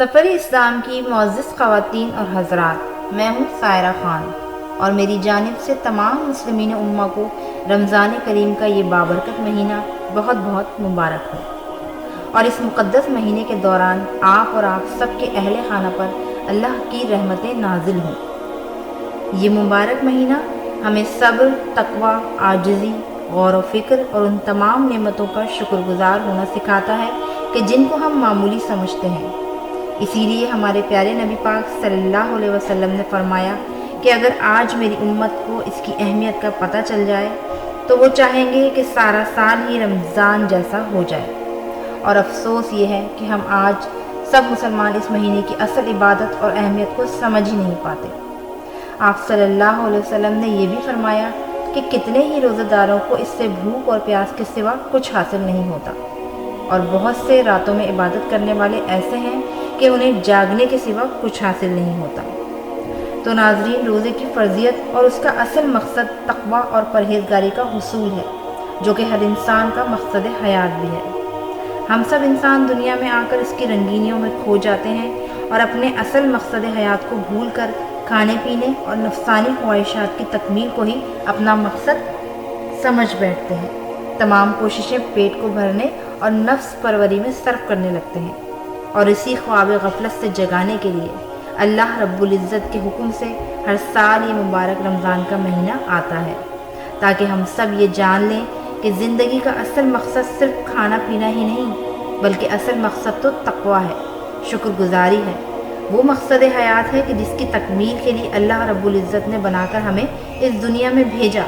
سفر اسلام کی معزز خواتین اور حضرات، میں ہوں سائرہ خان اور میری جانب سے تمام مسلمین امہ کو رمضان کریم کا یہ بابرکت مہینہ بہت بہت مبارک ہو، اور اس مقدس مہینے کے دوران آپ اور آپ سب کے اہل خانہ پر اللہ کی رحمتیں نازل ہوں۔ یہ مبارک مہینہ ہمیں صبر، تقوی، عاجزی، غور و فکر اور ان تمام نعمتوں کا شکر گزار ہونا سکھاتا ہے کہ جن کو ہم معمولی سمجھتے ہیں۔ اسی لیے ہمارے پیارے نبی پاک صلی اللہ علیہ وسلم نے فرمایا کہ اگر آج میری امت کو اس کی اہمیت کا پتہ چل جائے تو وہ چاہیں گے کہ سارا سال ہی رمضان جیسا ہو جائے، اور افسوس یہ ہے کہ ہم آج سب مسلمان اس مہینے کی اصل عبادت اور اہمیت کو سمجھ ہی نہیں پاتے۔ آپ صلی اللہ علیہ وسلم نے یہ بھی فرمایا کہ کتنے ہی روزہ داروں کو اس سے بھوک اور پیاس کے سوا کچھ حاصل نہیں ہوتا، اور بہت سے راتوں میں عبادت کرنے والے ایسے ہیں کہ انہیں جاگنے کے سوا کچھ حاصل نہیں ہوتا۔ تو ناظرین، روزے کی فرضیت اور اس کا اصل مقصد تقوی اور پرہیزگاری کا حصول ہے، جو کہ ہر انسان کا مقصد حیات بھی ہے۔ ہم سب انسان دنیا میں آ کر اس کی رنگینیوں میں کھو جاتے ہیں اور اپنے اصل مقصد حیات کو بھول کر کھانے پینے اور نفسانی خواہشات کی تکمیل کو ہی اپنا مقصد سمجھ بیٹھتے ہیں۔ تمام کوششیں پیٹ کو بھرنے اور نفس پروری میں صرف کرنے لگتے ہیں، اور اسی خواب غفلت سے جگانے کے لیے اللہ رب العزت کے حکم سے ہر سال یہ مبارک رمضان کا مہینہ آتا ہے، تاکہ ہم سب یہ جان لیں کہ زندگی کا اصل مقصد صرف کھانا پینا ہی نہیں، بلکہ اصل مقصد تو تقوی ہے، شکر گزاری ہے۔ وہ مقصد حیات ہے کہ جس کی تکمیل کے لیے اللہ رب العزت نے بنا کر ہمیں اس دنیا میں بھیجا۔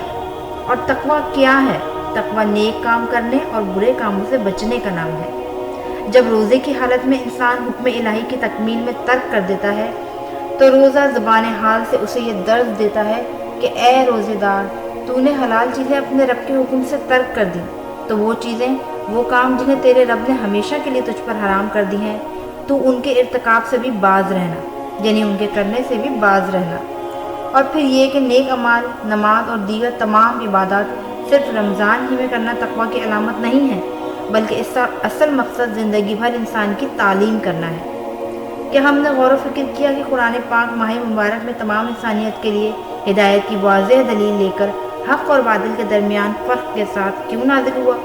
اور تقوی کیا ہے؟ تقوی نیک کام کرنے اور برے کاموں سے بچنے کا نام ہے۔ جب روزے کی حالت میں انسان حکم الہی کی تکمیل میں ترک کر دیتا ہے تو روزہ زبان حال سے اسے یہ درس دیتا ہے کہ اے روزے دار، تو نے حلال چیزیں اپنے رب کے حکم سے ترک کر دی، تو وہ چیزیں، وہ کام جنہیں تیرے رب نے ہمیشہ کے لیے تجھ پر حرام کر دی ہیں، تو ان کے ارتکاب سے بھی باز رہنا، یعنی ان کے کرنے سے بھی باز رہنا۔ اور پھر یہ کہ نیک اعمال، نماز اور دیگر تمام عبادات صرف رمضان ہی میں کرنا تقوی کی علامت نہیں ہے، بلکہ اس کا اصل مقصد زندگی بھر انسان کی تعلیم کرنا ہے۔ کیا ہم نے غور و فکر کیا کہ قرآن پاک ماہ مبارک میں تمام انسانیت کے لیے ہدایت کی واضح دلیل لے کر حق اور باطل کے درمیان فرق کے ساتھ کیوں نازل ہوا،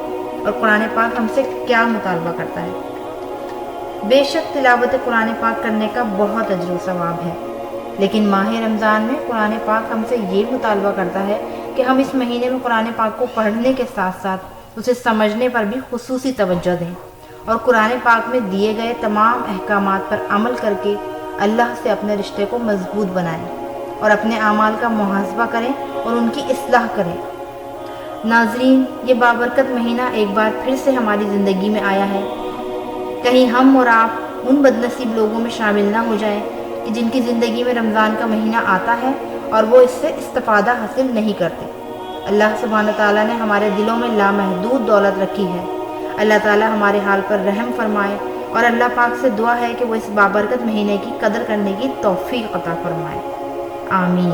اور قرآن پاک ہم سے کیا مطالبہ کرتا ہے؟ بے شک تلاوت قرآن پاک کرنے کا بہت اجر و ثواب ہے، لیکن ماہ رمضان میں قرآن پاک ہم سے یہ مطالبہ کرتا ہے کہ ہم اس مہینے میں قرآن پاک کو پڑھنے کے ساتھ ساتھ اسے سمجھنے پر بھی خصوصی توجہ دیں، اور قرآن پاک میں دیے گئے تمام احکامات پر عمل کر کے اللہ سے اپنے رشتے کو مضبوط بنائیں اور اپنے اعمال کا محاسبہ کریں اور ان کی اصلاح کریں۔ ناظرین، یہ بابرکت مہینہ ایک بار پھر سے ہماری زندگی میں آیا ہے۔ کہیں ہم اور آپ ان بد نصیب لوگوں میں شامل نہ ہو جائیں کہ جن کی زندگی میں رمضان کا مہینہ آتا ہے اور وہ اس سے استفادہ حاصل نہیں کرتے۔ اللہ سبحانہ تعالیٰ نے ہمارے دلوں میں لامحدود دولت رکھی ہے۔ اللہ تعالیٰ ہمارے حال پر رحم فرمائے، اور اللہ پاک سے دعا ہے کہ وہ اس بابرکت مہینے کی قدر کرنے کی توفیق عطا فرمائے۔ آمین۔